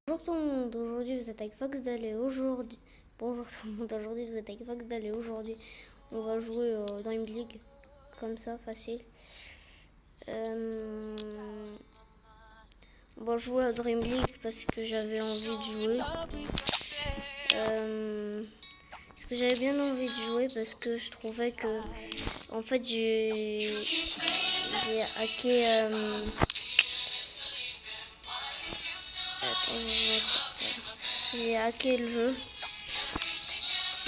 Bonjour tout le monde, aujourd'hui vous êtes avec Foxdale et aujourd'hui... Bonjour tout le monde, aujourd'hui vous êtes avec Foxdale et aujourd'hui on va jouer au Dream League, comme ça, facile. On va jouer à Dream League parce que j'avais envie de jouer. Parce que j'avais bien envie de jouer parce que je trouvais que... En fait j'ai hacké... J'ai hacké le jeu.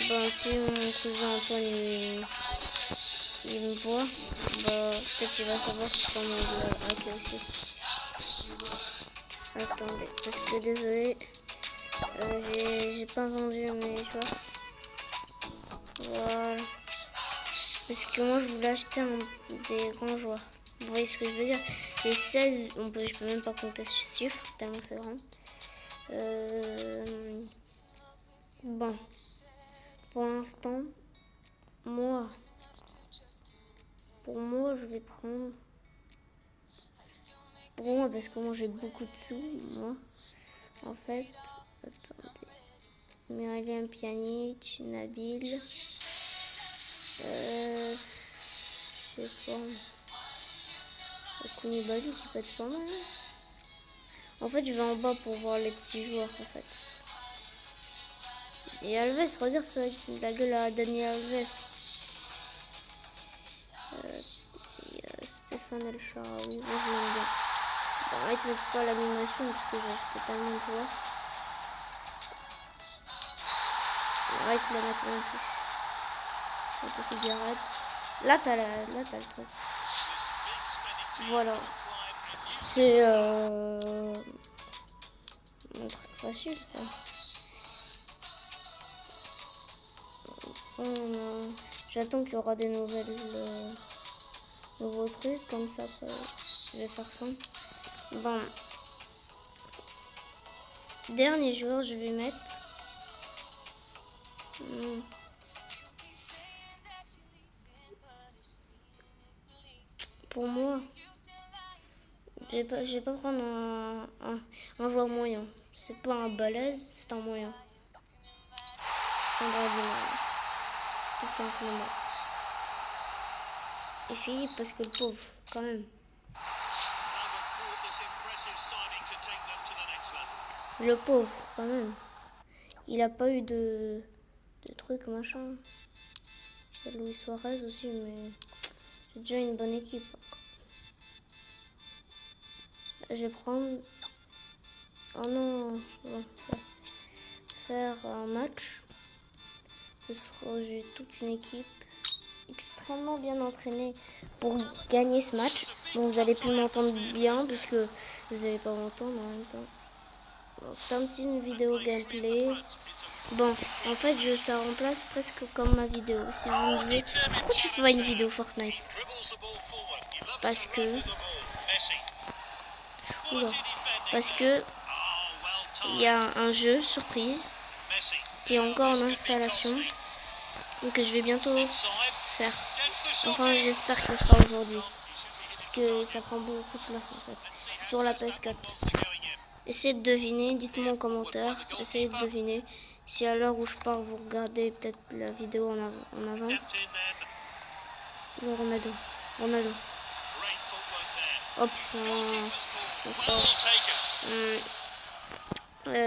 Bon, si mon cousin Antoine il me voit, bah, peut-être il va savoir comment il l'a hacké aussi. Attendez, parce que désolé, j'ai pas vendu mes joueurs. Voilà. Parce que moi je voulais acheter des grands joueurs. Vous voyez ce que je veux dire? Les 16, je peux même pas compter ce chiffre, tellement c'est grand. Bon. Pour l'instant, pour moi, je vais prendre... Pour moi, parce que moi, j'ai beaucoup de sous, moi. En fait, attendez. Miralem Pjanic, Nabil. Je sais pas. Koulibaly qui peut être pas mal. En fait, je vais en bas pour voir les petits joueurs, en fait. Et Alves, regarde ça, la gueule à Dani Alves. Stéphane El Shaarawy, moi je l'aime bien. Bon, arrête de mettre pas l'animation parce que j'ai acheté tellement de joueurs. Arrête de la mettre même plus. Je vais toucher Garrett. Là t'as le truc. Voilà. C'est un truc facile ça. J'attends qu'il y aura des nouveaux trucs comme ça. Après, je vais faire ça. Bon. Dernier joueur, je vais mettre. Pour moi, je vais pas prendre un joueur moyen. C'est pas un balèze, c'est un moyen. C'est un mal. Tout simplement. Et Philippe, parce que le pauvre, quand même. Le pauvre, quand même. Il a pas eu de trucs, machin. Il y a Luis Suarez aussi, mais c'est déjà une bonne équipe. Je vais prendre... Oh non, ça. Faire un match. J'ai toute une équipe extrêmement bien entraînée pour gagner ce match. Bon, vous allez plus m'entendre bien parce que vous n'allez pas m'entendre en même temps. Bon, c'est un petit vidéo gameplay. Bon, en fait, ça remplace presque comme ma vidéo. Si vous me disiez, pourquoi tu fais pas une vidéo Fortnite? Parce que... Oula. Parce que il y a un jeu surprise qui est encore en installation et que je vais bientôt faire. Enfin, j'espère que ce sera aujourd'hui. Parce que ça prend beaucoup de place en fait. Sur la PS4. Essayez de deviner, dites-moi en commentaire. Essayez de deviner. Si à l'heure où je parle, vous regardez peut-être la vidéo en avance. Ronaldo. Hop.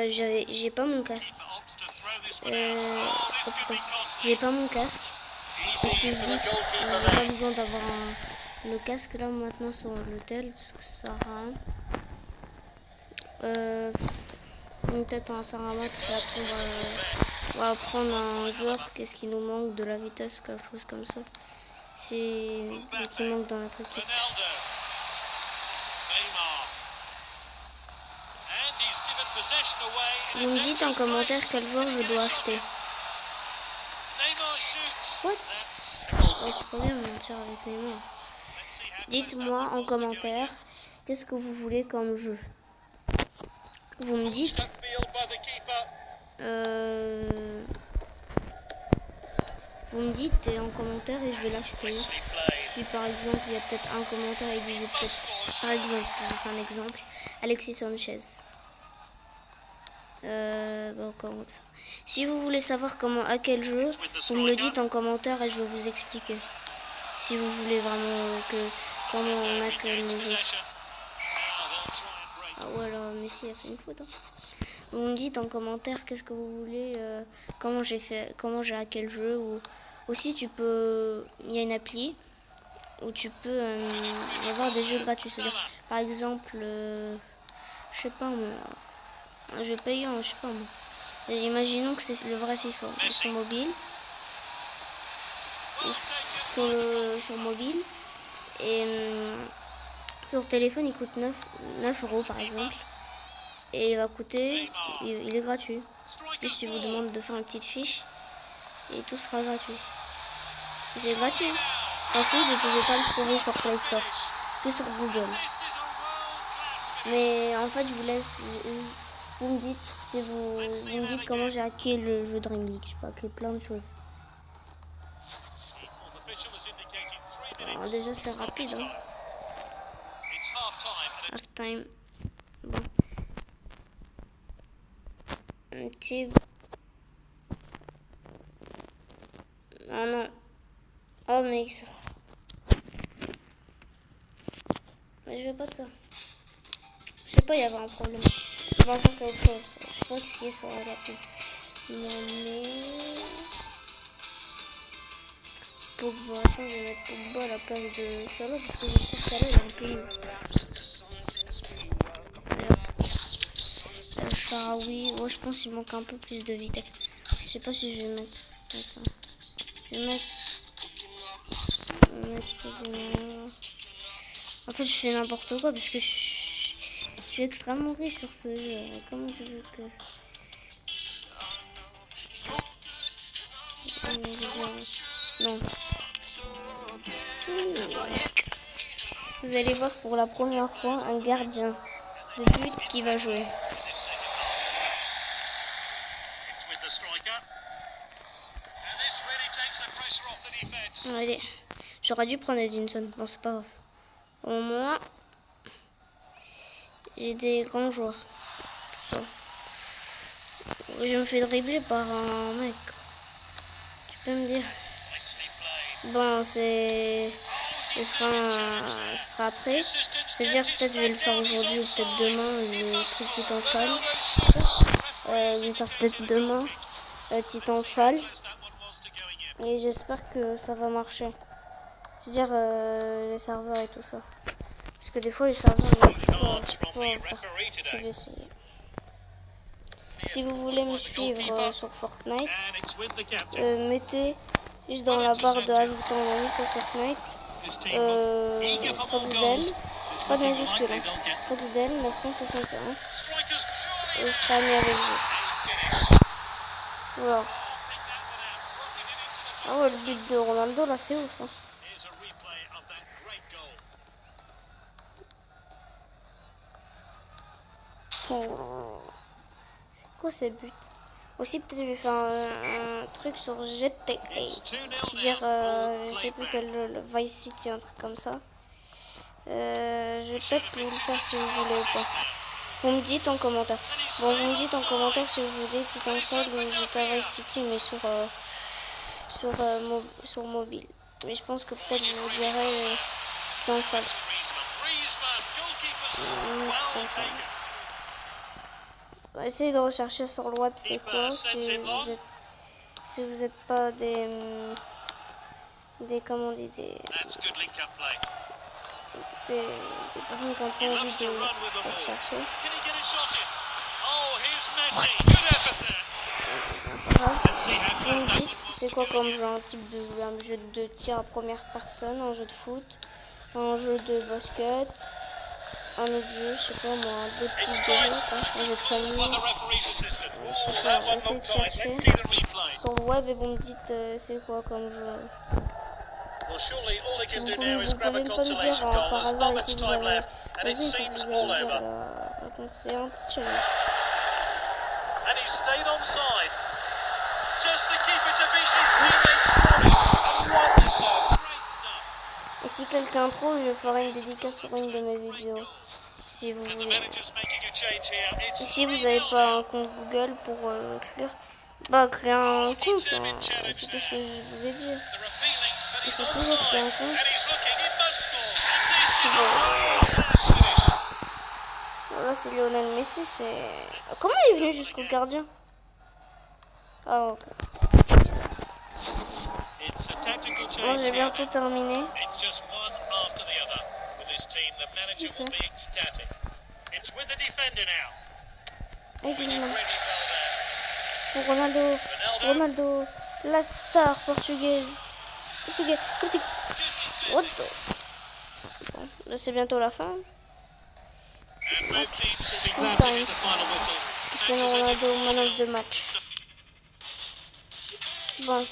J'ai pas mon casque. Oh putain. J'ai pas mon casque. Parce que je dis qu'on n'a pas besoin d'avoir le casque là maintenant sur l'hôtel. Parce que ça sert à rien. Peut-être on va faire un match et après on va prendre un joueur. Qu'est-ce qui nous manque? De la vitesse, quelque chose comme ça. C'est qui manque dans notre équipe. Vous me dites en commentaire quel joueur je dois acheter. What? Je suis pas bien mentir avec Neymar. Dites-moi en commentaire qu'est-ce que vous voulez comme jeu. Vous me dites en commentaire et je vais l'acheter. Si par exemple il y a peut-être un commentaire et disait peut-être, par exemple, je vais faire un exemple, Alexis Sanchez. Comme ça. Si vous voulez savoir comment hacker le jeu, vous me le dites en commentaire et je vais vous expliquer. Si vous voulez vraiment comment on hack le jeu. Ah ouais, là, Messi a fait une faute. Hein. Vous me dites en commentaire qu'est-ce que vous voulez, comment j'ai hacké le jeu. Ou aussi, il y a une appli où tu peux avoir des jeux gratuits. C'est-à-dire, par exemple, je sais pas moi, un jeu payant, je sais pas moi. Et imaginons que c'est le vrai FIFA sur mobile. Sur mobile. Et sur téléphone, il coûte 9 € par exemple. Et il est gratuit. Juste, il vous demande de faire une petite fiche. Et tout sera gratuit. C'est gratuit. Par contre, vous ne pouvez pas le trouver sur Play Store. Que sur Google. Mais en fait, je vous laisse. Vous me dites si vous me dites comment j'ai hacké le jeu Dream League. Je peux hacker plein de choses. Alors déjà, c'est rapide. Hein. Half time. Bon. Un petit. Oh non. Oh mec. Mais je veux pas de ça. Je sais pas, il y avait un problème. Bon, ça c'est autre chose. Je sais pas ce qui est sur la pub. Mais. Pogba. Attends, je vais mettre Pogba à la place de Salah parce que je trouve Salah il est un peu nul. Sharawi. Ouais, je pense qu'il manque un peu plus de vitesse. Je sais pas si je vais mettre. Attends. Je vais mettre ça de... En fait, je fais n'importe quoi parce que je suis extrêmement riche sur ce jeu. Comment je veux que... Non. Vous allez voir pour la première fois un gardien de but qui va jouer. Allez, j'aurais dû prendre Edinson. Bon, c'est pas grave. Au moins, j'ai des grands joueurs. Tout ça. Je me fais dribbler par un mec. Tu peux me dire? Bon, ce sera après. C'est-à-dire peut-être je vais le faire aujourd'hui ou peut-être demain, le truc Titanfall. Je vais faire peut-être demain Titanfall. Et j'espère que ça va marcher. C'est-à-dire les serveurs et tout ça. Parce que des fois les serveurs ne marchent pas. Je vais essayer. Si vous voulez me suivre sur Fortnite, mettez juste dans la barre de ajouter un ami sur Fortnite Foxdel, pas de majuscule, hein. Foxdel 961. Et je serai ami avec vous. Alors. Ah ouais, le but de Ronaldo là c'est ouf. Hein. C'est quoi ces buts? Aussi peut-être je vais faire un truc sur GTA. C'est-à-dire je sais plus quel jeu, le Vice City, un truc comme ça. Je vais peut-être vous le faire si vous voulez ou pas. Vous me dites en commentaire. Bon, vous me dites en commentaire si vous voulez Titanfall ou GTA Vice City, mais sur mobile. Mais je pense que peut-être vous direz Titanfall. Titanfall. Essayez de rechercher sur le web c'est quoi si vous êtes pas des comment on dit des personnes qui n'ont pas envie de rechercher. Vous me dites c'est quoi comme genre un type de jeu, un jeu de tir à première personne, un jeu de foot, un jeu de basket, un autre jeu, je sais pas moi, d'autres types de jeux, quoi. Un jeu de famille, je sais pas, essayez de chercher sur le web et vous me dites c'est quoi comme jeu. Vous pouvez pas me dire par hasard ici vous avez... Vas-y, il faut que vous allez me dire la réponse, c'est un petit challenge. Et si quelqu'un trouve, je ferai une dédicace sur une de mes vidéos. Si vous voulez. Si vous n'avez pas un compte Google pour créer un compte. C'est tout ce que je vous ai dit. Il faut toujours créer un compte. Là, c'est Lionel Messi. Comment il est venu jusqu'au gardien? Ah, ok. Bon, j'ai bientôt terminé. Ronaldo, la star portugaise. What the... Bon, là c'est bientôt la fin. Full time. Cristiano Ronaldo, man of the match. Bon.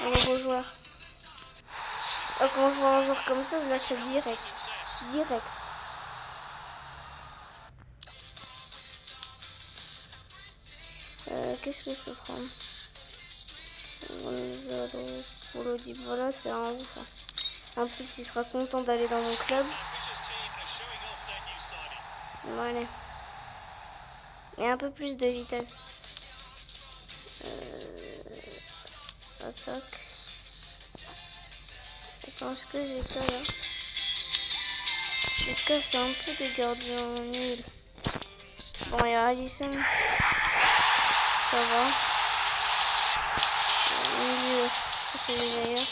Un nouveau joueur. Quand je vois un joueur comme ça, je l'achète direct. Qu'est-ce que je peux prendre? Paulo Dybala, c'est un ouf. En plus, il sera content d'aller dans mon club. Voilà. Et un peu plus de vitesse. Attaque. Attends, est-ce que j'ai pas là? J'ai cassé un peu de gardien nul. Bon, il y a Alisson. Ça va. Milieu, ça c'est les meilleurs.